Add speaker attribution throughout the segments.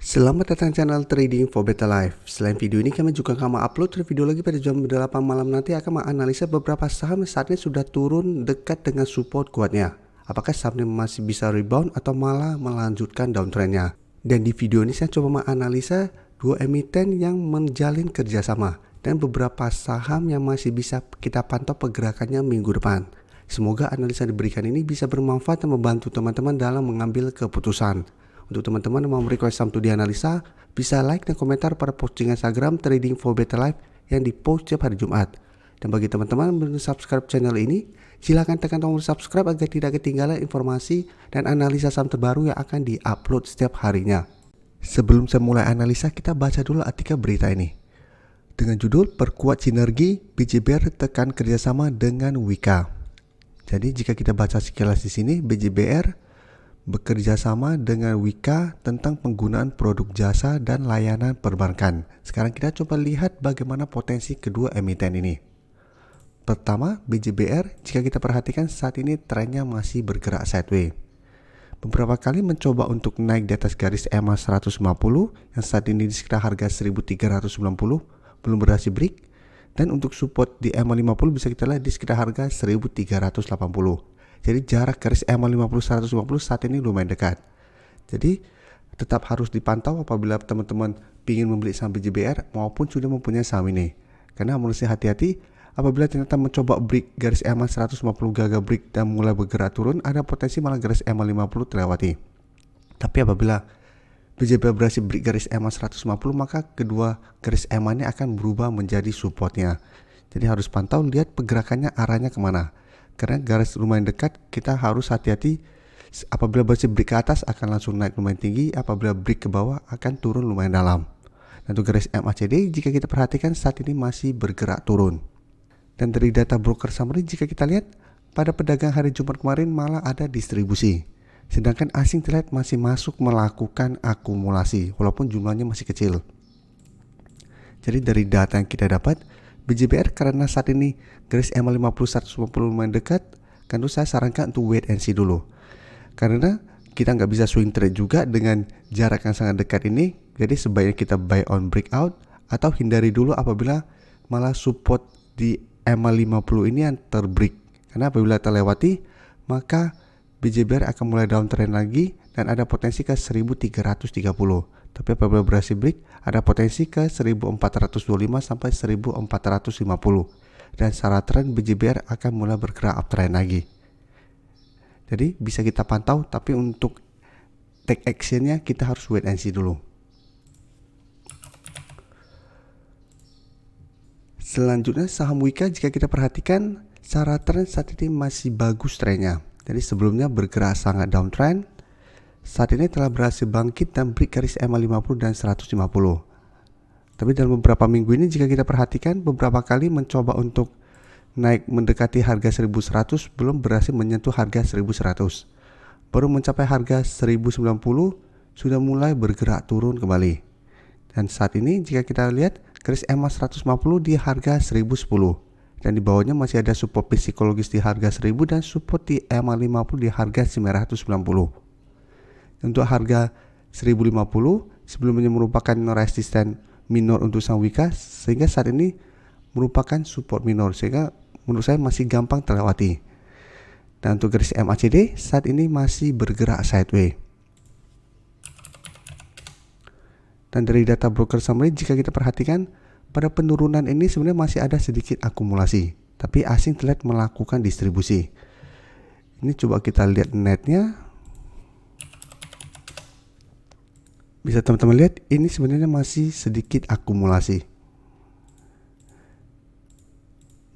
Speaker 1: Selamat datang channel Trading for Better Life. Selain video ini, kami juga akan upload video lagi pada jam 8 malam nanti akan menganalisa beberapa saham yang saat ini sudah turun dekat dengan support kuatnya. Apakah sahamnya masih bisa rebound atau malah melanjutkan downtrendnya? Dan di video ini saya coba menganalisa dua emiten yang menjalin kerjasama dan beberapa saham yang masih bisa kita pantau pergerakannya minggu depan. Semoga analisa yang diberikan ini bisa bermanfaat dan membantu teman-teman dalam mengambil keputusan. Untuk teman-teman yang mau request saham untuk dianalisa, bisa like dan komentar pada posting Instagram Trading for Better Life yang dipost setiap hari Jumat. Dan bagi teman-teman yang belum subscribe channel ini, silakan tekan tombol subscribe agar tidak ketinggalan informasi dan analisa saham terbaru yang akan diupload setiap harinya. Sebelum saya mulai analisa, kita baca dulu artikel berita ini. Dengan judul Perkuat Sinergi, BJBR tekan kerjasama dengan Wika. Jadi jika kita baca sekilas di sini, BJBR bekerja sama dengan Wika tentang penggunaan produk jasa dan layanan perbankan. Sekarang kita coba lihat bagaimana potensi kedua emiten ini. Pertama, BJBR, jika kita perhatikan saat ini trennya masih bergerak sideways. Beberapa kali mencoba untuk naik di atas garis EMA 150 yang saat ini di sekitar harga 1390, belum berhasil break. Dan untuk support di EMA 50 bisa kita lihat di sekitar harga 1380. Jadi jarak garis EMA 50-150 saat ini lumayan dekat. Jadi tetap harus dipantau apabila teman-teman ingin membeli saham BJBR maupun sudah mempunyai saham ini. Karena menurut saya hati-hati apabila ternyata mencoba break garis EMA 150 gagal break dan mulai bergerak turun, ada potensi malah garis EMA 50 terlewati. Tapi apabila BJBR berhasil break garis EMA 150, maka kedua garis EMA ini akan berubah menjadi supportnya. Jadi harus pantau, lihat pergerakannya arahnya kemana. Karena garis lumayan dekat, kita harus hati-hati. Apabila berhasil break ke atas akan langsung naik lumayan tinggi, apabila break ke bawah akan turun lumayan dalam. Dan untuk garis MACD jika kita perhatikan saat ini masih bergerak turun. Dan dari data broker summary jika kita lihat pada pedagang hari Jumat kemarin malah ada distribusi. Sedangkan asing terlihat masih masuk melakukan akumulasi walaupun jumlahnya masih kecil. Jadi dari data yang kita dapat, BJBR karena saat ini garis EMA 50-150 lumayan dekat, kan saya sarankan untuk wait and see dulu. Karena kita nggak bisa swing trade juga dengan jarak yang sangat dekat ini, jadi sebaiknya kita buy on breakout atau hindari dulu apabila malah support di EMA 50 ini yang terbreak. Karena apabila terlewati, maka BJBR akan mulai downtrend lagi dan ada potensi ke 1330. Tapi apabila berhasil break, ada potensi ke 1425 sampai 1450. Dan secara tren BJBR akan mulai bergerak uptrend lagi. Jadi bisa kita pantau, tapi untuk take actionnya kita harus wait and see dulu. Selanjutnya saham Wika jika kita perhatikan secara tren saat ini masih bagus trennya. Jadi sebelumnya bergerak sangat downtrend, saat ini telah berhasil bangkit dan break garis EMA 50 dan 150. Tapi dalam beberapa minggu ini jika kita perhatikan beberapa kali mencoba untuk naik mendekati harga 1100 belum berhasil menyentuh harga 1100. Baru mencapai harga 1090 sudah mulai bergerak turun kembali. Dan saat ini jika kita lihat garis EMA 150 di harga 1010. Dan di bawahnya masih ada support psikologis di harga 1000 dan support di EMA 50 di harga 990. Untuk harga 1050 sebelumnya merupakan resisten minor untuk saham Wika sehingga saat ini merupakan support minor sehingga menurut saya masih gampang terlewati. Dan untuk garis MACD saat ini masih bergerak sideways. Dan dari data broker summary jika kita perhatikan pada penurunan ini sebenarnya masih ada sedikit akumulasi, tapi asing terlihat melakukan distribusi. Ini coba kita lihat netnya. Bisa teman-teman lihat ini sebenarnya masih sedikit akumulasi.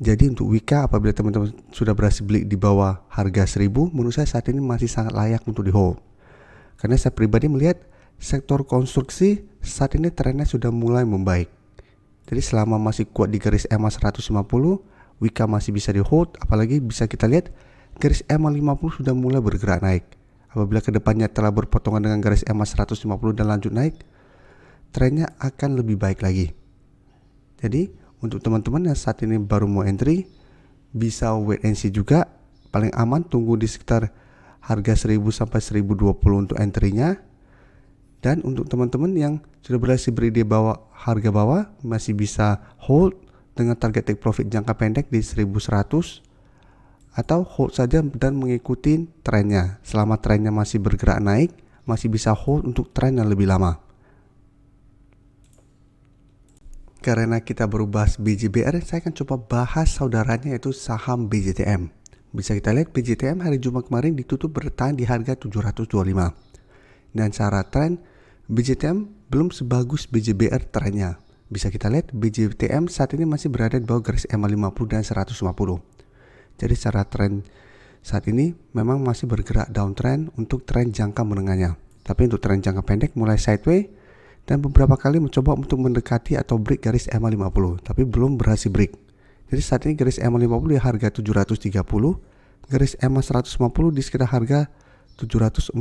Speaker 1: Jadi untuk Wika apabila teman-teman sudah berhasil beli di bawah harga 1000, menurut saya saat ini masih sangat layak untuk di hold. Karena saya pribadi melihat sektor konstruksi saat ini trennya sudah mulai membaik. Jadi selama masih kuat di garis EMA 150, Wika masih bisa di hold, apalagi bisa kita lihat garis EMA 50 sudah mulai bergerak naik. Apabila kedepannya telah berpotongan dengan garis EMA 150 dan lanjut naik, trennya akan lebih baik lagi. Jadi untuk teman-teman yang saat ini baru mau entry, bisa wait and see juga. Paling aman tunggu di sekitar harga 1000 sampai 1020 untuk entry-nya. Dan untuk teman-teman yang sudah berhasil beri di bawah harga bawah, masih bisa hold dengan target take profit jangka pendek di 1100, atau hold saja dan mengikuti trennya. Selama trennya masih bergerak naik, masih bisa hold untuk tren yang lebih lama. Karena kita baru bahas BJBR, saya akan coba bahas saudaranya, yaitu saham BJTM. Bisa kita lihat BJTM hari Jumat kemarin ditutup bertahan di harga 725. Dan secara tren BJTM belum sebagus BJBR trennya. Bisa kita lihat BJTM saat ini masih berada di bawah garis EMA 50 dan 150. Jadi secara tren saat ini memang masih bergerak downtrend untuk tren jangka menengahnya. Tapi untuk tren jangka pendek mulai sideways dan beberapa kali mencoba untuk mendekati atau break garis EMA 50, tapi belum berhasil break. Jadi saat ini garis EMA 50 di harga 730, garis EMA 150 di sekitar harga 745.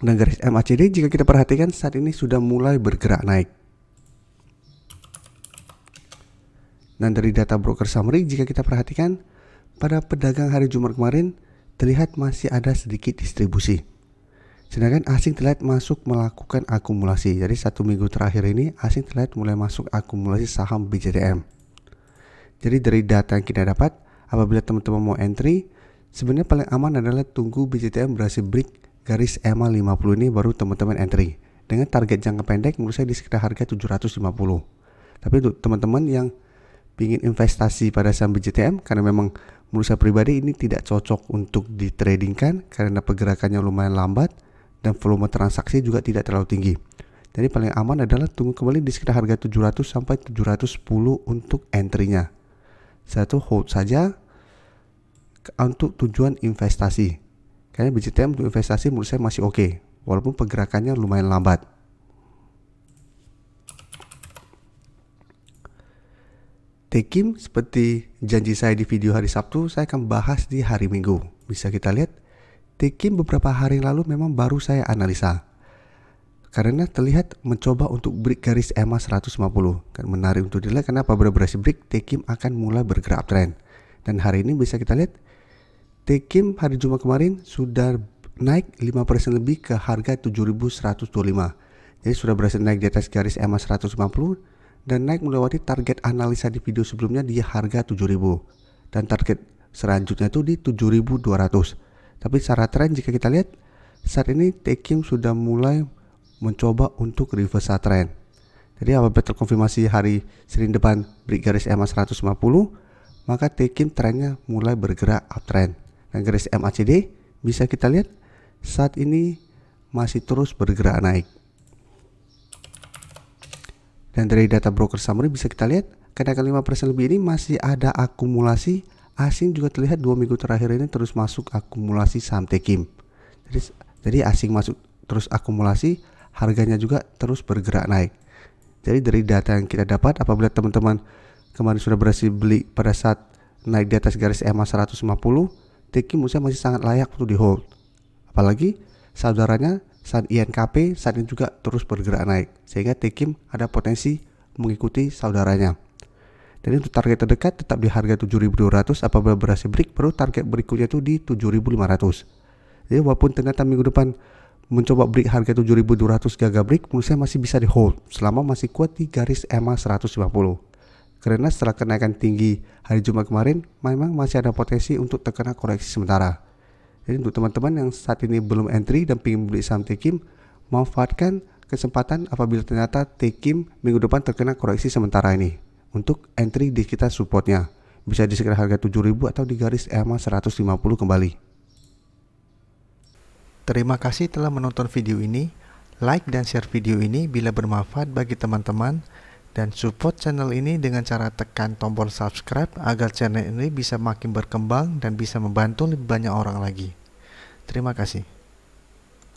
Speaker 1: Dan garis MACD jika kita perhatikan saat ini sudah mulai bergerak naik. Dan dari data broker summary jika kita perhatikan pada pedagang hari Jumat kemarin terlihat masih ada sedikit distribusi. Sedangkan asing terlihat masuk melakukan akumulasi. Jadi 1 minggu terakhir ini asing terlihat mulai masuk akumulasi saham BJTM. Jadi dari data yang kita dapat, apabila teman-teman mau entry, sebenarnya paling aman adalah tunggu BJTM berhasil break garis EMA 50 ini baru teman-teman entry. Dengan target jangka pendek menurut saya di sekitar harga 750. Tapi untuk teman-teman yang ingin investasi pada saham BJTM, karena memang menurut saya pribadi ini tidak cocok untuk ditradingkan karena pergerakannya lumayan lambat dan volume transaksi juga tidak terlalu tinggi. Jadi paling aman adalah tunggu kembali di sekitar harga 700 sampai 710 untuk entry-nya. Satu hold saja untuk tujuan investasi. Karena BJTM untuk investasi menurut saya masih oke, walaupun pergerakannya lumayan lambat. Tekim seperti janji saya di video hari Sabtu, saya akan bahas di hari Minggu. Bisa kita lihat Tekim beberapa hari lalu memang baru saya analisa karena terlihat mencoba untuk break garis EMA 150. Kan menarik untuk dilihat kenapa berhasil break, Tekim akan mulai bergerak uptrend. Dan hari ini bisa kita lihat Tekim hari Jumat kemarin sudah naik 5% lebih ke harga 7.125. Jadi sudah berhasil naik di atas garis EMA 150 dan naik melewati target analisa di video sebelumnya di harga 7.000. Dan target selanjutnya itu di 7.200. Tapi secara tren jika kita lihat saat ini Tekim sudah mulai mencoba untuk reverse trend. Jadi apabila terkonfirmasi hari Senin depan break garis EMA 150, maka Tekim trennya mulai bergerak uptrend. Dan garis MACD bisa kita lihat saat ini masih terus bergerak naik. Dan dari data broker summary bisa kita lihat kenaikan 5% lebih ini masih ada akumulasi. Asing juga terlihat 2 minggu terakhir ini terus masuk akumulasi saham Tekim. Jadi asing masuk terus akumulasi, harganya juga terus bergerak naik. Jadi dari data yang kita dapat, apabila teman-teman kemarin sudah berhasil beli pada saat naik di atas garis EMA 150, Tekim menurut saya masih sangat layak untuk di hold. Apalagi saudaranya saham INKP saat ini juga terus bergerak naik, sehingga Tekim ada potensi mengikuti saudaranya. Dan untuk target terdekat tetap di harga 7.200. Apabila berhasil break, baru target berikutnya itu di 7.500. Jadi walaupun ternyata minggu depan mencoba break harga 7.200 gagal break, menurut saya masih bisa di hold selama masih kuat di garis EMA 150. Karena setelah kenaikan tinggi hari Jumat kemarin, memang masih ada potensi untuk terkena koreksi sementara. Jadi untuk teman-teman yang saat ini belum entry dan ingin beli saham Tekim, manfaatkan kesempatan apabila ternyata Tekim minggu depan terkena koreksi sementara ini untuk entry di sekitar supportnya. Bisa di sekitar harga 7.000 atau di garis EMA 150 kembali.
Speaker 2: Terima kasih telah menonton video ini. Like dan share video ini bila bermanfaat bagi teman-teman. Dan support channel ini dengan cara tekan tombol subscribe agar channel ini bisa makin berkembang dan bisa membantu lebih banyak orang lagi. Terima kasih.